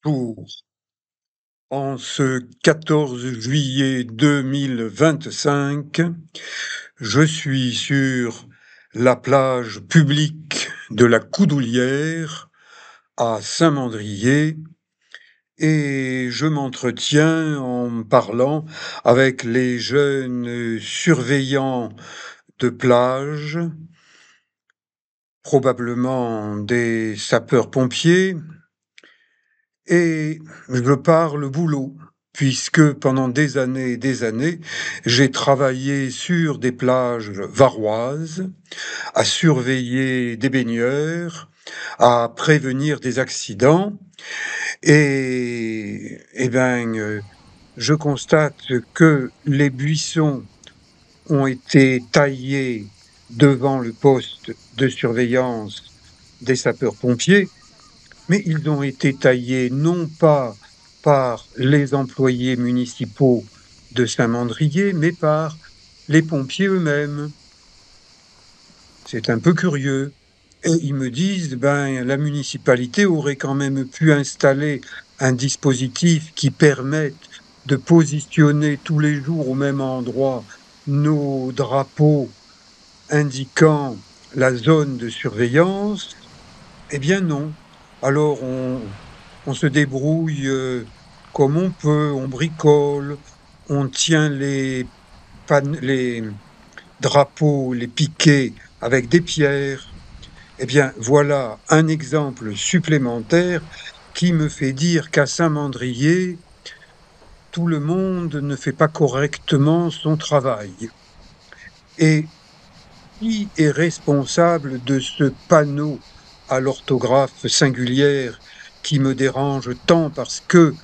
Pour En ce 14 juillet 2025, je suis sur la plage publique de la Coudoulière à Saint-Mandrier et je m'entretiens en parlant avec les jeunes surveillants de plage, probablement des sapeurs-pompiers, et je parle boulot, puisque pendant des années et des années, j'ai travaillé sur des plages varoises, à surveiller des baigneurs, à prévenir des accidents, je constate que les buissons ont été taillés devant le poste de surveillance des sapeurs-pompiers, mais ils ont été taillés non pas par les employés municipaux de Saint-Mandrier, mais par les pompiers eux-mêmes. C'est un peu curieux. Et ils me disent, la municipalité aurait quand même pu installer un dispositif qui permette de positionner tous les jours au même endroit nos drapeaux indiquant la zone de surveillance. Eh bien non. Alors on se débrouille comme on peut, on bricole, on tient les drapeaux, les piquets avec des pierres. Eh bien voilà un exemple supplémentaire qui me fait dire qu'à Saint-Mandrier, tout le monde ne fait pas correctement son travail. Et qui est responsable de ce panneau à l'orthographe singulière qui me dérange tant parce que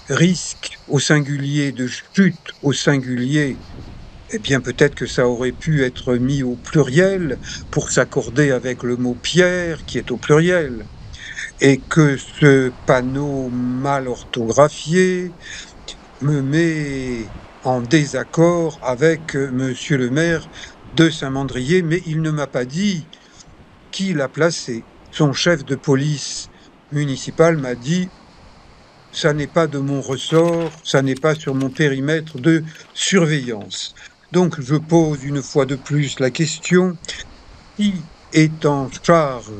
risque au singulier de chute au singulier? Eh bien, peut-être que ça aurait pu être mis au pluriel pour s'accorder avec le mot pierre qui est au pluriel. Et que ce panneau mal orthographié me met en désaccord avec monsieur le maire de Saint-Mandrier, mais il ne m'a pas dit qui l'a placé. Son chef de police municipal m'a dit: ça n'est pas de mon ressort, ça n'est pas sur mon périmètre de surveillance. Donc je pose une fois de plus la question: qui est en charge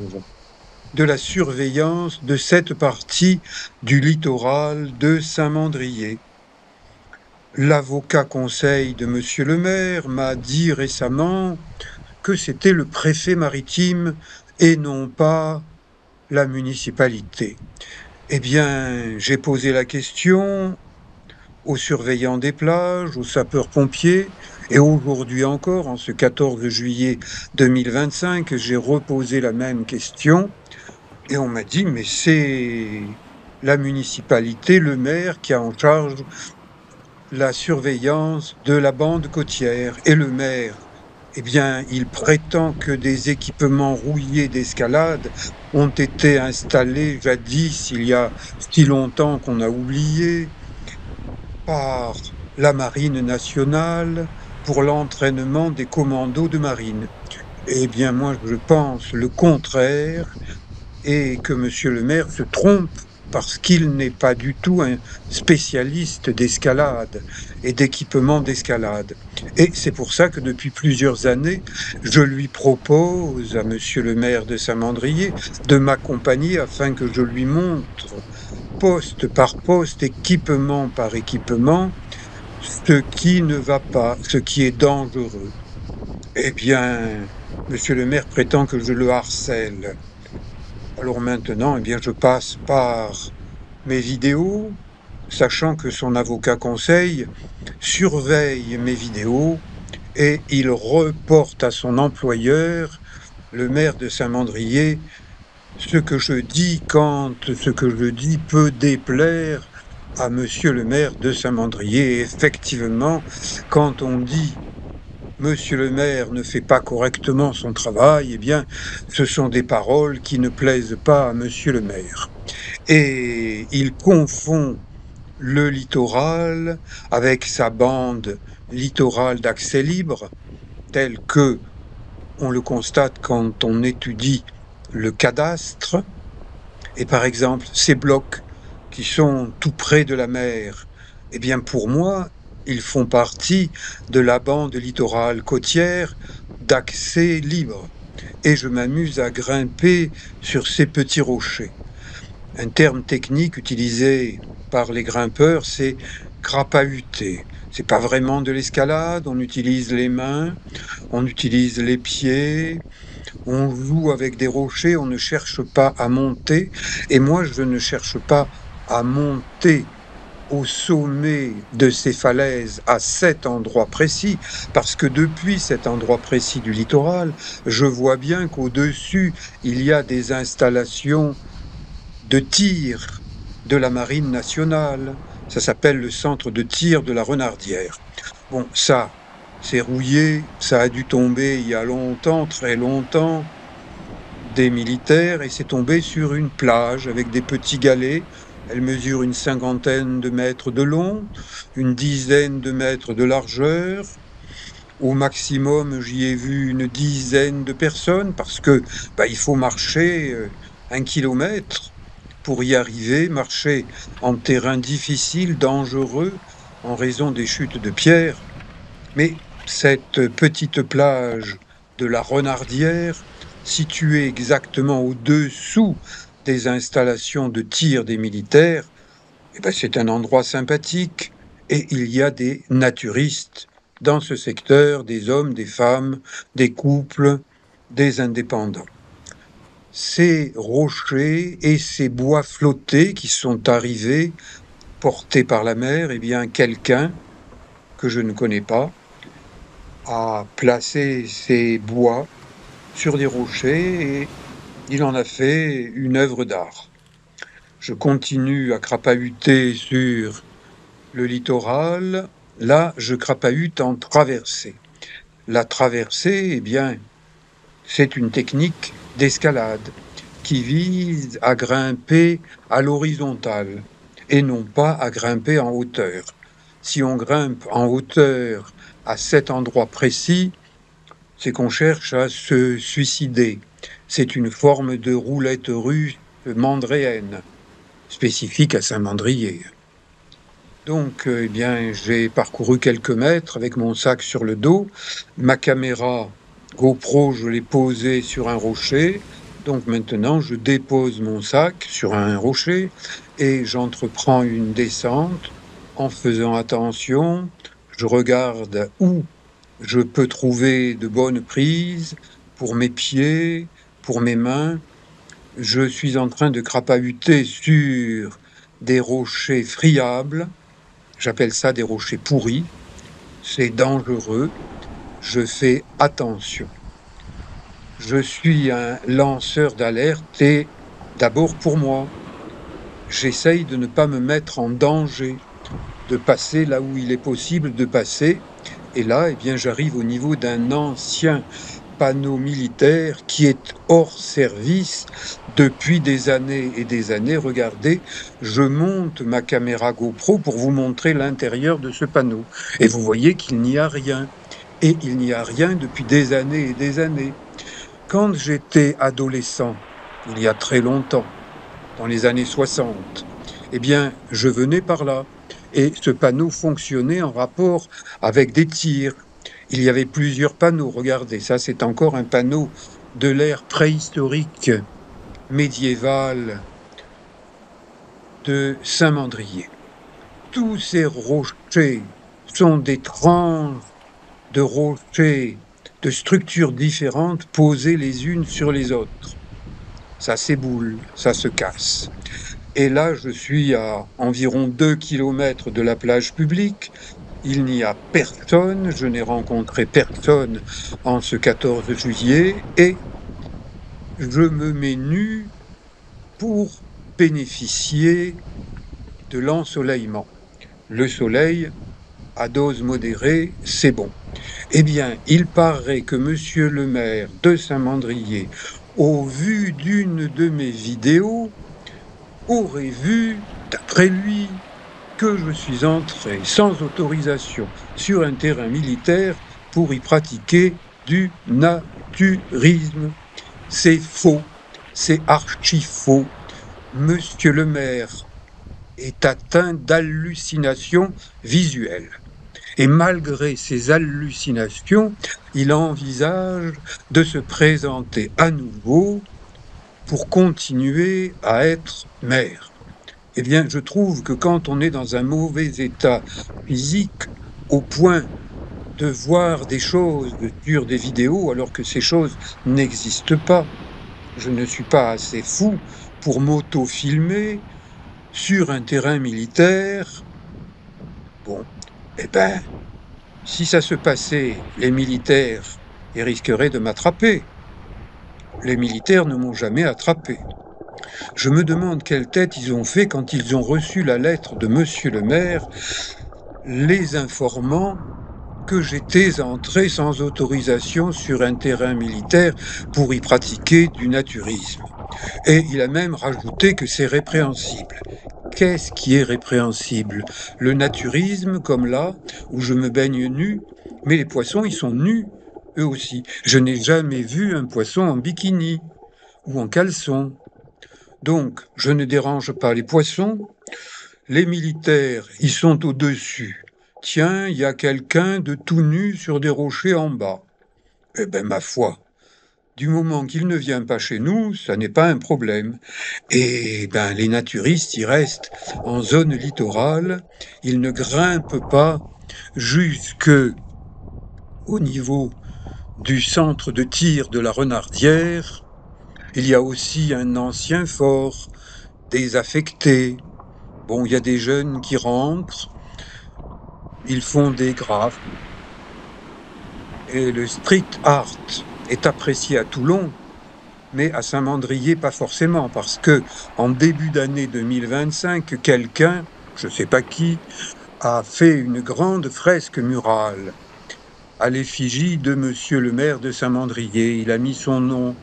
de la surveillance de cette partie du littoral de Saint-Mandrier? L'avocat conseil de monsieur le maire m'a dit récemment que c'était le préfet maritime et non pas la municipalité. Eh bien, j'ai posé la question aux surveillants des plages, aux sapeurs-pompiers, et aujourd'hui encore, en ce 14 juillet 2025, j'ai reposé la même question, et on m'a dit, mais c'est la municipalité, le maire qui a en charge la surveillance de la bande côtière. Et le maire, eh bien, il prétend que des équipements rouillés d'escalade ont été installés jadis, il y a si longtemps qu'on a oublié, par la Marine nationale pour l'entraînement des commandos de marine. Eh bien, moi, je pense le contraire et que monsieur le maire se trompe parce qu'il n'est pas du tout un spécialiste d'escalade et d'équipement d'escalade. Et c'est pour ça que depuis plusieurs années, je lui propose à monsieur le maire de Saint-Mandrier de m'accompagner afin que je lui montre poste par poste, équipement par équipement, ce qui ne va pas, ce qui est dangereux. Eh bien, monsieur le maire prétend que je le harcèle. Alors maintenant, eh bien, je passe par mes vidéos, sachant que son avocat conseil surveille mes vidéos et il reporte à son employeur, le maire de Saint-Mandrier, ce que je dis quand ce que je dis peut déplaire à monsieur le maire de Saint-Mandrier. Et effectivement, quand on dit monsieur le maire ne fait pas correctement son travail, eh bien, ce sont des paroles qui ne plaisent pas à monsieur le maire. Et il confond le littoral avec sa bande littorale d'accès libre, telle que on le constate quand on étudie le cadastre. Et par exemple, ces blocs qui sont tout près de la mer, eh bien pour moi, ils font partie de la bande littorale côtière d'accès libre. Et je m'amuse à grimper sur ces petits rochers. Un terme technique utilisé par les grimpeurs, c'est crapahuter. C'est pas vraiment de l'escalade, on utilise les mains, on utilise les pieds, on joue avec des rochers, on ne cherche pas à monter. Et moi, je ne cherche pas à monter au sommet de ces falaises à cet endroit précis, parce que depuis cet endroit précis du littoral, je vois bien qu'au-dessus, il y a des installations de tir de la Marine nationale. Ça s'appelle le centre de tir de la Renardière. Bon, ça, c'est rouillé, ça a dû tomber il y a longtemps, très longtemps, des militaires, et c'est tombé sur une plage avec des petits galets. Elle mesure une 50aine de mètres de long, une dizaine de mètres de largeur. Au maximum, j'y ai vu une dizaine de personnes parce que il faut marcher 1 kilomètre pour y arriver, marcher en terrain difficile, dangereux, en raison des chutes de pierres. Mais cette petite plage de la Renardière, située exactement au-dessous des installations de tir des militaires, c'est un endroit sympathique et il y a des naturistes dans ce secteur, des hommes, des femmes, des couples, des indépendants. Ces rochers et ces bois flottés qui sont arrivés, portés par la mer, quelqu'un que je ne connais pas a placé ces bois sur des rochers et il en a fait une œuvre d'art. Je continue à crapahuter sur le littoral. Là, je crapahute en traversée. La traversée, c'est une technique d'escalade qui vise à grimper à l'horizontale et non pas à grimper en hauteur. Si on grimpe en hauteur à cet endroit précis, c'est qu'on cherche à se suicider. C'est une forme de roulette russe mandréenne, spécifique à Saint-Mandrier. Donc, j'ai parcouru quelques mètres avec mon sac sur le dos. Ma caméra GoPro, je l'ai posée sur un rocher. Donc maintenant, je dépose mon sac sur un rocher et j'entreprends une descente en faisant attention. Je regarde où je peux trouver de bonnes prises pour mes pieds, pour mes mains. Je suis en train de crapahuter sur des rochers friables. J'appelle ça des rochers pourris. C'est dangereux. Je fais attention. Je suis un lanceur d'alerte et d'abord pour moi. J'essaye de ne pas me mettre en danger, de passer là où il est possible de passer. Et là, j'arrive au niveau d'un ancien panneau militaire qui est hors service depuis des années et des années. Regardez, je monte ma caméra GoPro pour vous montrer l'intérieur de ce panneau. Et vous voyez qu'il n'y a rien. Et il n'y a rien depuis des années et des années. Quand j'étais adolescent, il y a très longtemps, dans les années 60, je venais par là. Et ce panneau fonctionnait en rapport avec des tirs. Il y avait plusieurs panneaux. Regardez, ça c'est encore un panneau de l'ère préhistorique médiévale de Saint-Mandrier. Tous ces rochers sont des tranches de rochers de structures différentes posées les unes sur les autres. Ça s'éboule, ça se casse. Et là, je suis à environ 2 kilomètres de la plage publique. Il n'y a personne, je n'ai rencontré personne en ce 14 juillet et je me mets nu pour bénéficier de l'ensoleillement. Le soleil, à dose modérée, c'est bon. Il paraît que monsieur le maire de Saint-Mandrier, au vu d'une de mes vidéos, aurait vu, d'après lui, que je suis entré sans autorisation sur un terrain militaire pour y pratiquer du naturisme. C'est faux, c'est archi faux. Monsieur le maire est atteint d'hallucinations visuelles. Et malgré ces hallucinations, il envisage de se présenter à nouveau pour continuer à être maire. Eh bien, je trouve que quand on est dans un mauvais état physique, au point de voir des choses sur des vidéos alors que ces choses n'existent pas, je ne suis pas assez fou pour m'auto-filmer sur un terrain militaire. Bon, eh ben, si ça se passait, les militaires, ils risqueraient de m'attraper. Les militaires ne m'ont jamais attrapé. Je me demande quelle tête ils ont fait quand ils ont reçu la lettre de monsieur le maire, les informant que j'étais entré sans autorisation sur un terrain militaire pour y pratiquer du naturisme. Et il a même rajouté que c'est répréhensible. Qu'est-ce qui est répréhensible? Le naturisme, comme là, où je me baigne nu, mais les poissons, ils sont nus, eux aussi. Je n'ai jamais vu un poisson en bikini ou en caleçon. Donc, je ne dérange pas les poissons. Les militaires, ils sont au-dessus. Tiens, il y a quelqu'un de tout nu sur des rochers en bas. Eh ben, ma foi, du moment qu'il ne vient pas chez nous, ça n'est pas un problème. Et ben, les naturistes, ils restent en zone littorale, ils ne grimpent pas jusque au niveau du centre de tir de la Renardière. Il y a aussi un ancien fort, désaffecté. Bon, il y a des jeunes qui rentrent, ils font des graphes. Et le street art est apprécié à Toulon, mais à Saint-Mandrier, pas forcément, parce que en début d'année 2025, quelqu'un, je sais pas qui, a fait une grande fresque murale à l'effigie de monsieur le maire de Saint-Mandrier. Il a mis son nom,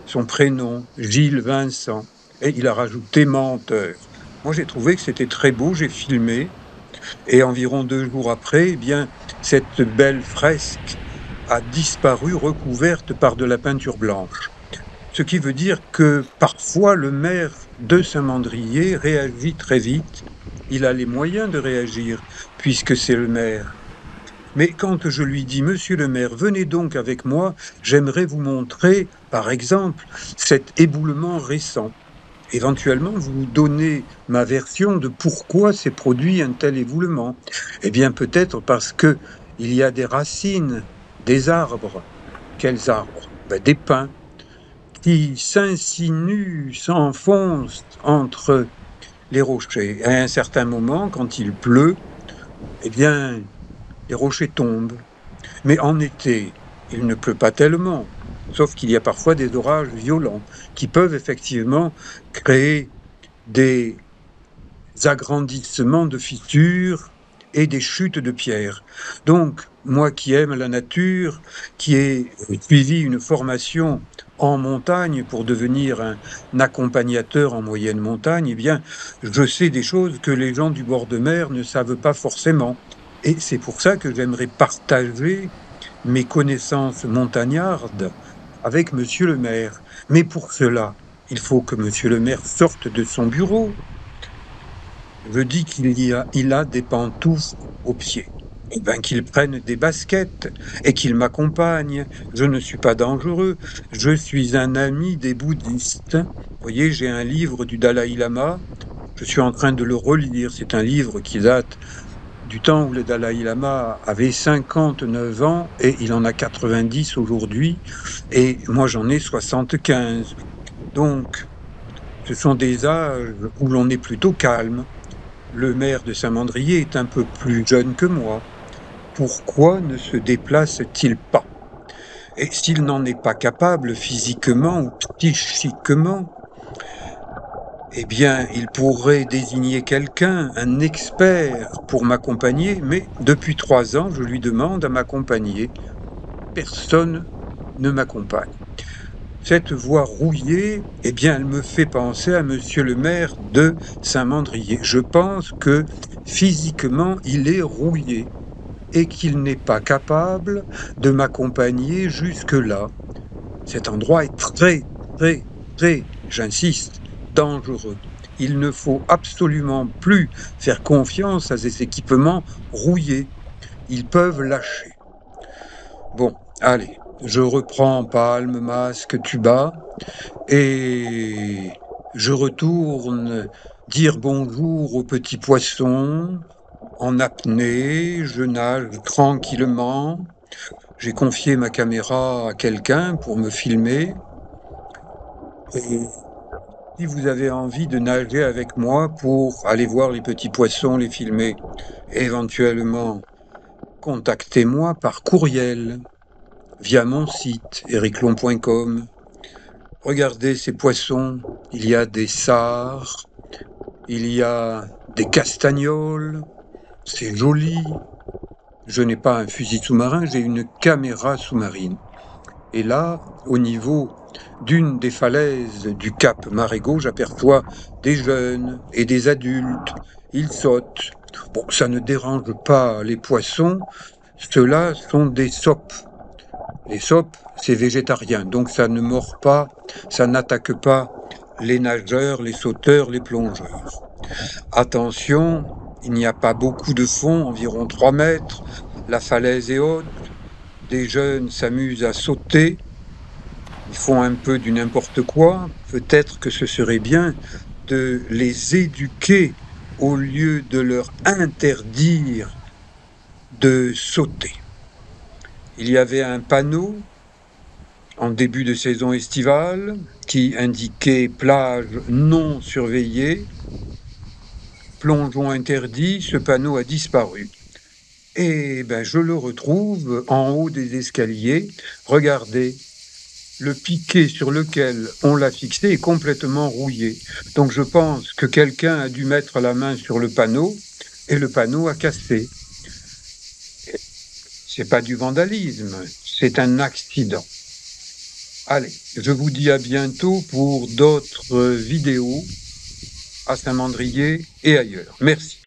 son prénom, Gilles Vincent, et il a rajouté menteur. Moi, j'ai trouvé que c'était très beau, j'ai filmé, et environ 2 jours après, eh bien, cette belle fresque a disparu recouverte par de la peinture blanche. Ce qui veut dire que parfois le maire de Saint-Mandrier réagit très vite. Il a les moyens de réagir puisque c'est le maire. Mais quand je lui dis, monsieur le maire, venez donc avec moi, j'aimerais vous montrer, par exemple, cet éboulement récent. Éventuellement, vous donnez ma version de pourquoi s'est produit un tel éboulement. Eh bien, peut-être parce que il y a des racines, des arbres. Quels arbres? Ben, des pins qui s'insinuent, s'enfoncent entre les rochers. À un certain moment, quand il pleut, eh bien, les rochers tombent. Mais en été, il ne pleut pas tellement, sauf qu'il y a parfois des orages violents qui peuvent effectivement créer des agrandissements de fissures et des chutes de pierres. Donc, moi qui aime la nature, qui ai suivi une formation en montagne pour devenir un accompagnateur en moyenne montagne, eh bien, je sais des choses que les gens du bord de mer ne savent pas forcément. Et c'est pour ça que j'aimerais partager mes connaissances montagnardes avec monsieur le maire. Mais pour cela, il faut que monsieur le maire sorte de son bureau. Je dis il a des pantoufles aux pieds. Eh ben, qu'il prenne des baskets et qu'il m'accompagne. Je ne suis pas dangereux. Je suis un ami des bouddhistes. Vous voyez, j'ai un livre du Dalai Lama. Je suis en train de le relire. C'est un livre qui date du temps où le Dalai Lama avait 59 ans et il en a 90 aujourd'hui. Et moi, j'en ai 75. Donc, ce sont des âges où l'on est plutôt calme. Le maire de Saint-Mandrier est un peu plus jeune que moi. Pourquoi ne se déplace-t-il pas? Et s'il n'en est pas capable physiquement ou psychiquement, eh bien, il pourrait désigner quelqu'un, un expert, pour m'accompagner, mais depuis 3 ans, je lui demande à m'accompagner. Personne ne m'accompagne. Cette voix rouillée, eh bien, elle me fait penser à monsieur le maire de Saint-Mandrier. Je pense que physiquement, il est rouillé et qu'il n'est pas capable de m'accompagner jusque-là. Cet endroit est très, très, très, j'insiste, dangereux. Il ne faut absolument plus faire confiance à ces équipements rouillés. Ils peuvent lâcher. Bon, allez, je reprends palme, masque, tuba et je retourne dire bonjour aux petits poissons en apnée. Je nage tranquillement. J'ai confié ma caméra à quelqu'un pour me filmer. Et si vous avez envie de nager avec moi pour aller voir les petits poissons, les filmer, éventuellement, contactez-moi par courriel via mon site ericlon.com. Regardez ces poissons, il y a des sards, il y a des castagnols, c'est joli. Je n'ai pas un fusil sous-marin, j'ai une caméra sous-marine. Et là, au niveau d'une des falaises du cap Marégo, j'aperçois des jeunes et des adultes. Ils sautent. Bon, ça ne dérange pas les poissons. Ceux-là sont des sopes. Les sopes, c'est végétarien, donc ça ne mord pas, ça n'attaque pas les nageurs, les sauteurs, les plongeurs. Attention, il n'y a pas beaucoup de fond, environ 3 mètres. La falaise est haute. Des jeunes s'amusent à sauter. Ils font un peu du n'importe quoi. Peut-être que ce serait bien de les éduquer au lieu de leur interdire de sauter. Il y avait un panneau en début de saison estivale qui indiquait plage non surveillée, plongeon interdit. Ce panneau a disparu. Et ben, je le retrouve en haut des escaliers. Regardez, le piquet sur lequel on l'a fixé est complètement rouillé. Donc je pense que quelqu'un a dû mettre la main sur le panneau et le panneau a cassé. C'est pas du vandalisme, c'est un accident. Allez, je vous dis à bientôt pour d'autres vidéos à Saint-Mandrier et ailleurs. Merci.